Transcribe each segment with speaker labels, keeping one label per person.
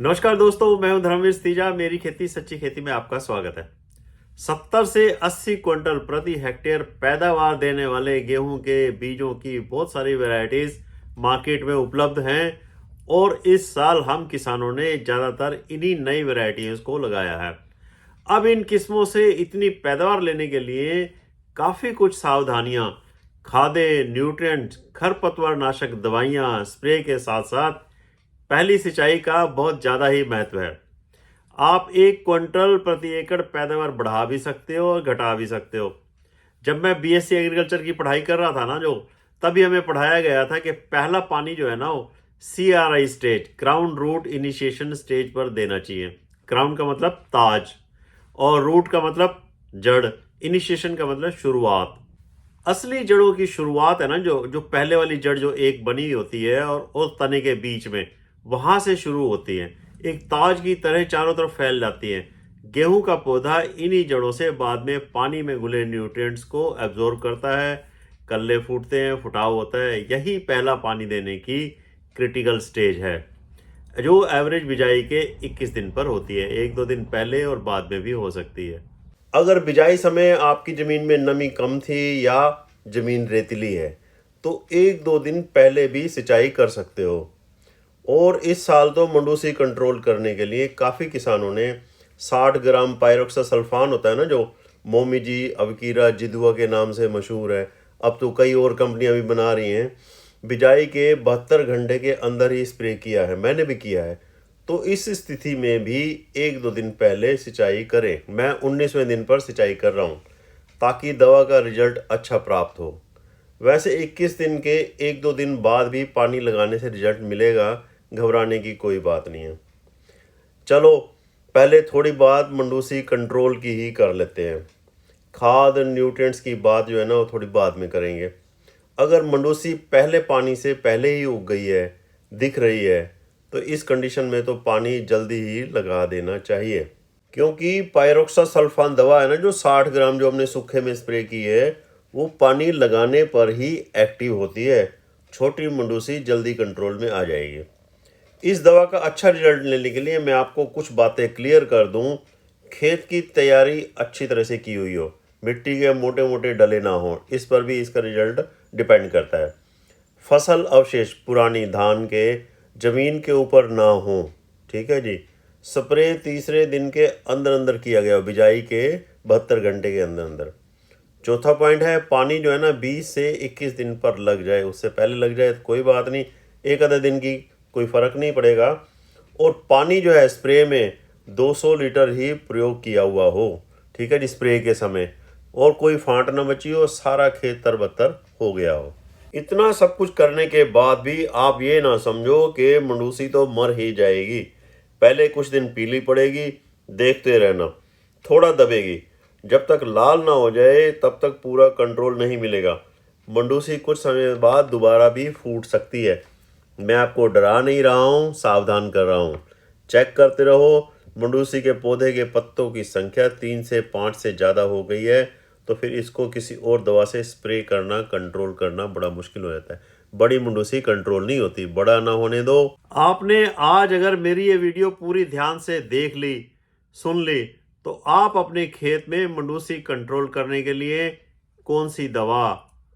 Speaker 1: नमस्कार दोस्तों, मैं हूं धर्मवीर तीजा। मेरी खेती सच्ची खेती में आपका स्वागत है। 70 से 80 क्विंटल प्रति हेक्टेयर पैदावार देने वाले गेहूं के बीजों की बहुत सारी वैरायटीज मार्केट में उपलब्ध हैं और इस साल हम किसानों ने ज़्यादातर इन्हीं नई वैरायटीज को लगाया है। अब इन किस्मों से इतनी पैदावार लेने के लिए काफ़ी कुछ सावधानियां, खादें, न्यूट्रिएंट्स, खरपतवार नाशक दवाइयां, स्प्रे के साथ साथ पहली सिंचाई का बहुत ज़्यादा ही महत्व है। आप 1 क्विंटल प्रति एकड़ पैदावार बढ़ा भी सकते हो और घटा भी सकते हो। जब मैं बीएससी एग्रीकल्चर की पढ़ाई कर रहा था ना, तभी हमें पढ़ाया गया था कि पहला पानी जो है ना, वो CRI stage, crown root initiation stage पर देना चाहिए। क्राउन का मतलब ताज और रूट का मतलब जड़, इनिशिएशन का मतलब शुरुआत। असली जड़ों की शुरुआत है ना, जो जो पहले वाली जड़ जो एक बनी होती है और तने के बीच में, वहां से शुरू होती है, एक ताज की तरह चारों तरफ फैल जाती है। गेहूं का पौधा इन्हीं जड़ों से बाद में पानी में घुले न्यूट्रिएंट्स को एब्जॉर्ब करता है, कल्ले फूटते हैं, फुटाव होता है। यही पहला पानी देने की क्रिटिकल स्टेज है, जो एवरेज बिजाई के 21 दिन पर होती है। 1-2 दिन पहले और बाद में भी हो सकती है। अगर बिजाई समय आपकी ज़मीन में नमी कम थी या ज़मीन रेतीली है तो 1-2 दिन पहले भी सिंचाई कर सकते हो। और इस साल तो मंडूसी कंट्रोल करने के लिए काफ़ी किसानों ने 60 ग्राम पायरोक्सासल्फान होता है ना, जो मोमीजी, अवकीरा, जिदुआ के नाम से मशहूर है, अब तो कई और कंपनियां भी बना रही हैं, बिजाई के 72 घंटे के अंदर ही स्प्रे किया है। मैंने भी किया है। तो इस स्थिति में भी 1-2 दिन पहले सिंचाई करें। मैं 19वें दिन पर सिंचाई कर रहा हूँ ताकि दवा का रिजल्ट अच्छा प्राप्त हो। वैसे 21 दिन के 1-2 दिन बाद भी पानी लगाने से रिजल्ट मिलेगा, घबराने की कोई बात नहीं है। चलो पहले थोड़ी बात मंडूसी कंट्रोल की ही कर लेते हैं। खाद न्यूट्रिएंट्स की बात जो है ना, वो थोड़ी बाद में करेंगे। अगर मंडूसी पहले पानी से पहले ही उग गई है, दिख रही है, तो इस कंडीशन में तो पानी जल्दी ही लगा देना चाहिए, क्योंकि पायरोक्सासल्फान दवा है ना, जो 60 ग्राम जो हमने सूखे में स्प्रे की है, वो पानी लगाने पर ही एक्टिव होती है। छोटी मंडूसी जल्दी कंट्रोल में आ जाएगी। इस दवा का अच्छा रिजल्ट लेने के लिए मैं आपको कुछ बातें क्लियर कर दूं। खेत की तैयारी अच्छी तरह से की हुई हो, मिट्टी के मोटे मोटे डले ना हो, इस पर भी इसका रिजल्ट डिपेंड करता है। फसल अवशेष पुरानी धान के ज़मीन के ऊपर ना हो, ठीक है जी। स्प्रे तीसरे दिन के अंदर अंदर किया गया, बिजाई के 72 घंटे के अंदर अंदर। चौथा पॉइंट है, पानी जो है ना 20 से 21 दिन पर लग जाए। उससे पहले लग जाए तो कोई बात नहीं, एक आधे दिन की कोई फ़र्क नहीं पड़ेगा। और पानी जो है स्प्रे में 200 लीटर ही प्रयोग किया हुआ हो, ठीक है जी, स्प्रे के समय, और कोई फांट ना बची हो, सारा खेत तरबतर हो गया हो। इतना सब कुछ करने के बाद भी आप ये ना समझो कि मंडूसी तो मर ही जाएगी। पहले कुछ दिन पीली पड़ेगी, देखते रहना, थोड़ा दबेगी। जब तक लाल ना हो जाए तब तक पूरा कंट्रोल नहीं मिलेगा। मंडूसी कुछ समय बाद दोबारा भी फूट सकती है। मैं आपको डरा नहीं रहा हूँ, सावधान कर रहा हूँ। चेक करते रहो। मंडूसी के पौधे के पत्तों की संख्या 3 से 5 से ज़्यादा हो गई है तो फिर इसको किसी और दवा से स्प्रे करना, कंट्रोल करना बड़ा मुश्किल हो जाता है। बड़ी मंडूसी कंट्रोल नहीं होती, बड़ा ना होने दो। आपने आज अगर मेरी ये वीडियो पूरी ध्यान से देख ली, सुन ली, तो आप अपने खेत में मंडूसी कंट्रोल करने के लिए कौन सी दवा,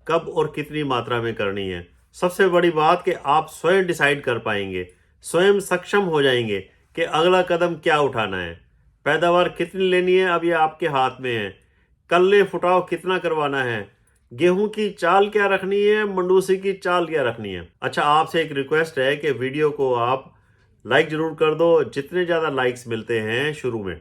Speaker 1: कब और कितनी मात्रा में करनी है, सबसे बड़ी बात कि आप स्वयं डिसाइड कर पाएंगे, स्वयं सक्षम हो जाएंगे कि अगला कदम क्या उठाना है। पैदावार कितनी लेनी है, अब ये आपके हाथ में है। कल्ले फुटाव कितना करवाना है, गेहूं की चाल क्या रखनी है, मंडूसी की चाल क्या रखनी है। अच्छा, आपसे एक रिक्वेस्ट है कि वीडियो को आप लाइक जरूर कर दो। जितने ज़्यादा लाइक्स मिलते हैं शुरू में,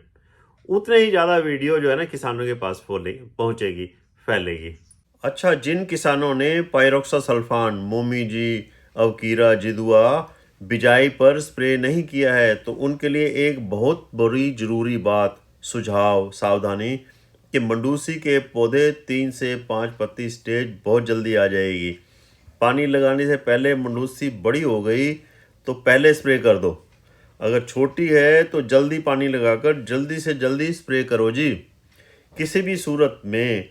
Speaker 1: उतने ही ज़्यादा वीडियो जो है ना किसानों के पास पहुंचेगी, फैलेगी। अच्छा, जिन किसानों ने पायरोक्सासल्फान, मोमीजी, अवकीरा, जिदुआ बिजाई पर स्प्रे नहीं किया है तो उनके लिए एक बहुत बड़ी ज़रूरी बात, सुझाव, सावधानी कि मंडूसी के पौधे 3 से 5 पत्ती स्टेज बहुत जल्दी आ जाएगी। पानी लगाने से पहले मंडूसी बड़ी हो गई तो पहले स्प्रे कर दो। अगर छोटी है तो जल्दी पानी लगाकर जल्दी से जल्दी स्प्रे करो जी। किसी भी सूरत में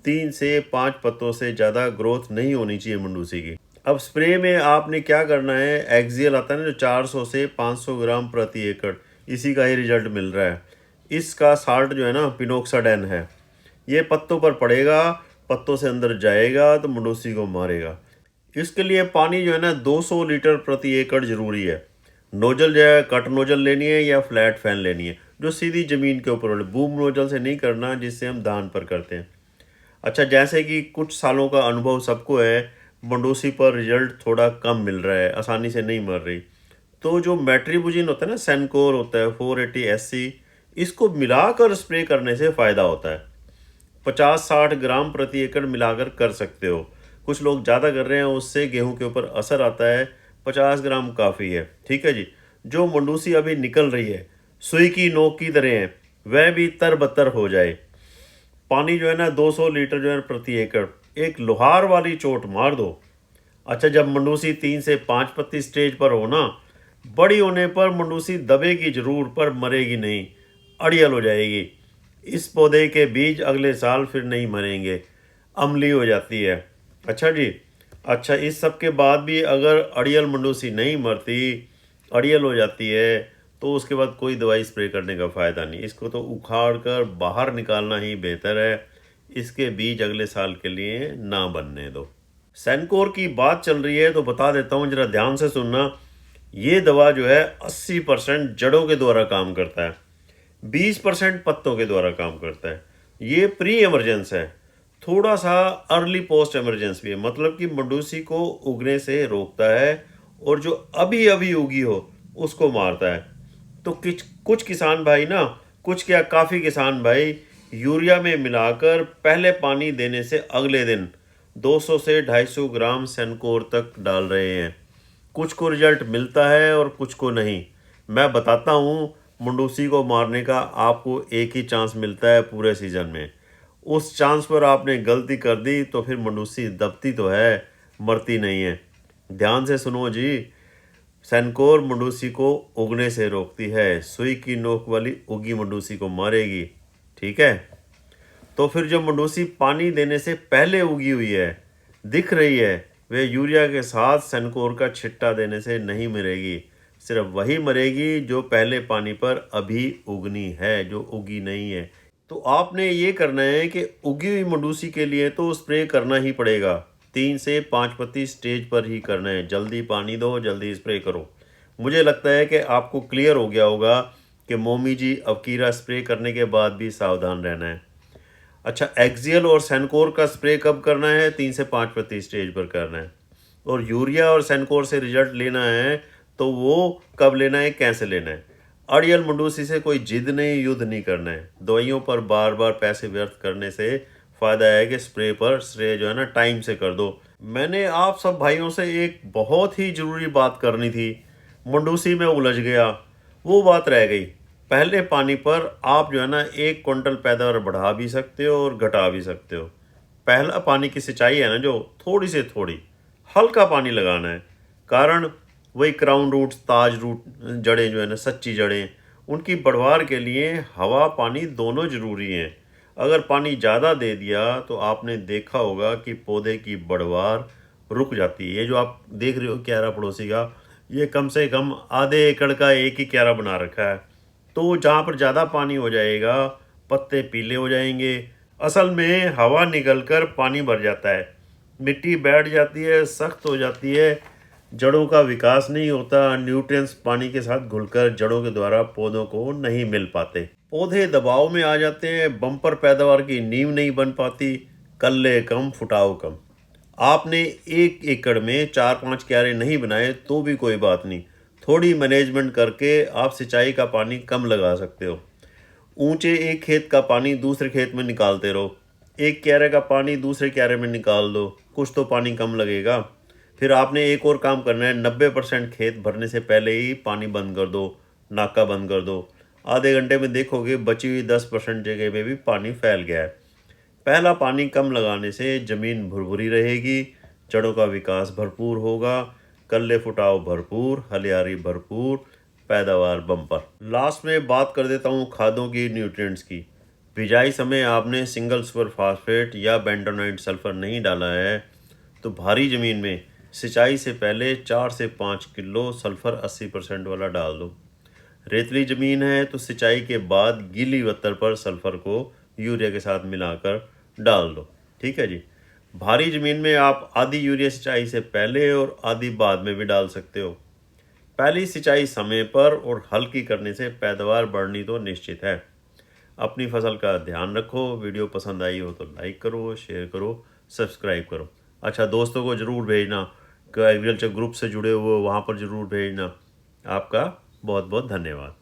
Speaker 1: 3 से 5 पत्तों से ज़्यादा ग्रोथ नहीं होनी चाहिए मंडूसी की। अब स्प्रे में आपने क्या करना है, एक्सियल आता है ना जो 400 से 500 ग्राम प्रति एकड़, इसी का ही रिजल्ट मिल रहा है। इसका साल्ट जो है ना पिनोक्साडेन है, ये पत्तों पर पड़ेगा, पत्तों से अंदर जाएगा तो मंडूसी को मारेगा। इसके लिए पानी जो है ना 200 लीटर प्रति एकड़ जरूरी है। नोजल जो है कट नोजल लेनी है या फ्लैट फैन लेनी है, जो सीधी ज़मीन के ऊपर वाले, बूम नोजल से नहीं करना जिससे हम धान पर करते हैं। अच्छा, जैसे कि कुछ सालों का अनुभव सबको है, मंडूसी पर रिजल्ट थोड़ा कम मिल रहा है, आसानी से नहीं मर रही। तो जो मेट्रीबुजिन होता है ना, सेनकोर होता है 480 SC, इसको मिलाकर स्प्रे करने से फ़ायदा होता है। 50-60 ग्राम प्रति एकड़ मिलाकर कर सकते हो। कुछ लोग ज़्यादा कर रहे हैं, उससे गेहूं के ऊपर असर आता है। 50 ग्राम काफ़ी है, ठीक है जी। जो मंडूसी अभी निकल रही है, सुई की नोक की तरह है, वह भी तरबतर हो जाए। पानी जो है ना 200 लीटर जो है प्रति एकड़, एक लोहार वाली चोट मार दो। अच्छा, जब मंडूसी 3 से 5 पत्ती स्टेज पर हो ना, बड़ी होने पर मंडूसी दबेगी जरूर पर मरेगी नहीं, अड़ियल हो जाएगी। इस पौधे के बीज अगले साल फिर नहीं मरेंगे, अम्ली हो जाती है। अच्छा जी। अच्छा, इस सब के बाद भी अगर अड़ियल मंडूसी नहीं मरती, अड़ियल हो जाती है, तो उसके बाद कोई दवाई स्प्रे करने का फ़ायदा नहीं। इसको तो उखाड़ कर बाहर निकालना ही बेहतर है। इसके बीज अगले साल के लिए ना बनने दो। सेनकोर की बात चल रही है तो बता देता हूँ, ज़रा ध्यान से सुनना। ये दवा जो है 80% जड़ों के द्वारा काम करता है, 20% पत्तों के द्वारा काम करता है। ये प्री एमरजेंस है, थोड़ा सा अर्ली पोस्ट एमरजेंस भी है, मतलब कि मंडूसी को उगने से रोकता है और जो अभी अभी उगी हो उसको मारता है। तो कुछ किसान भाई ना, कुछ क्या काफ़ी किसान भाई यूरिया में मिलाकर पहले पानी देने से अगले दिन 200 से 250 ग्राम सेनकोर तक डाल रहे हैं। कुछ को रिजल्ट मिलता है और कुछ को नहीं। मैं बताता हूँ, मंडूसी को मारने का आपको एक ही चांस मिलता है पूरे सीज़न में। उस चांस पर आपने गलती कर दी तो फिर मंडूसी दबती तो है, मरती नहीं है। ध्यान से सुनो जी, सेनकोर मंडूसी को उगने से रोकती है, सुई की नोक वाली उगी मंडूसी को मारेगी, ठीक है। तो फिर जो मंडूसी पानी देने से पहले उगी हुई है, दिख रही है, वे यूरिया के साथ सेनकोर का छिट्टा देने से नहीं मरेगी। सिर्फ वही मरेगी जो पहले पानी पर अभी उगनी है, जो उगी नहीं है। तो आपने ये करना है कि उगी हुई मंडूसी के लिए तो स्प्रे करना ही पड़ेगा, 3 से 5 पत्ती स्टेज पर ही करना है। जल्दी पानी दो, जल्दी स्प्रे करो। मुझे लगता है कि आपको क्लियर हो गया होगा कि मोमी जी अवकीरा स्प्रे करने के बाद भी सावधान रहना है। अच्छा, एक्सियल और सेनकोर का स्प्रे कब करना है? 3 से 5 पत्ती स्टेज पर करना है। और यूरिया और सेनकोर से रिजल्ट लेना है तो वो कब लेना है, कैसे लेना है? अड़ियल मंडूसी से कोई जिद नहीं, युद्ध नहीं करना है। दवाइयों पर बार बार पैसे व्यर्थ करने से फ़ायदा है कि स्प्रे पर स्प्रे जो है ना टाइम से कर दो। मैंने आप सब भाइयों से एक बहुत ही ज़रूरी बात करनी थी, मंडूसी में उलझ गया, वो बात रह गई। पहले पानी पर आप जो है ना 1 क्विंटल पैदावार बढ़ा भी सकते हो और घटा भी सकते हो। पहला पानी की सिंचाई है ना, जो थोड़ी से थोड़ी हल्का पानी लगाना है। कारण वही क्राउन रूट्स, ताज रूट जड़ें जो है ना, सच्ची जड़ें, उनकी बढ़वार के लिए हवा पानी दोनों ज़रूरी हैं। अगर पानी ज़्यादा दे दिया तो आपने देखा होगा कि पौधे की बढ़वार रुक जाती है। ये जो आप देख रहे हो क्यारा पड़ोसी का, ये कम से कम आधे एकड़ का एक ही क्यारा बना रखा है। तो जहाँ पर ज़्यादा पानी हो जाएगा, पत्ते पीले हो जाएंगे। असल में हवा निकलकर पानी भर जाता है, मिट्टी बैठ जाती है, सख्त हो जाती है, जड़ों का विकास नहीं होता, न्यूट्रिएंट्स पानी के साथ घुलकर जड़ों के द्वारा पौधों को नहीं मिल पाते। पौधे दबाव में आ जाते हैं, बम्पर पैदावार की नींव नहीं बन पाती, कल्ले कम फुटाव कम। आपने 1 एकड़ में 4-5 क्यारे नहीं बनाए तो भी कोई बात नहीं, थोड़ी मैनेजमेंट करके आप सिंचाई का पानी कम लगा सकते हो। ऊंचे एक खेत का पानी दूसरे खेत में निकालते रहो, एक क्यारे का पानी दूसरे क्यारे में निकाल दो, कुछ तो पानी कम लगेगा। फिर आपने एक और काम करना है, 90% खेत भरने से पहले ही पानी बंद कर दो, नाका बंद कर दो। आधे घंटे में देखोगे बची हुई 10% जगह में भी पानी फैल गया है। पहला पानी कम लगाने से ज़मीन भुरभुरी रहेगी, जड़ों का विकास भरपूर होगा, कल्ले फुटाव भरपूर, हलियारी भरपूर, पैदावार बम्पर। लास्ट में बात कर देता हूँ खादों की, न्यूट्रिएंट्स की। बिजाई समय आपने सिंगल सुपर फास्फेट या बेंटोनाइट सल्फर नहीं डाला है तो भारी ज़मीन में सिंचाई से पहले 4 से 5 किलो सल्फर 80% वाला डाल दो। रेतली ज़मीन है तो सिंचाई के बाद गीली वत्तर पर सल्फर को यूरिया के साथ मिलाकर डाल दो। ठीक है जी। भारी ज़मीन में आप आधी यूरिया सिंचाई से पहले और आधी बाद में भी डाल सकते हो। पहली सिंचाई समय पर और हल्की करने से पैदावार बढ़नी तो निश्चित है। अपनी फसल का ध्यान रखो। वीडियो पसंद आई हो तो लाइक करो, शेयर करो, सब्सक्राइब करो। अच्छा, दोस्तों को ज़रूर भेजना, एग्रीकल्चर ग्रुप से जुड़े हुए वहाँ पर ज़रूर भेजना। आपका बहुत बहुत धन्यवाद।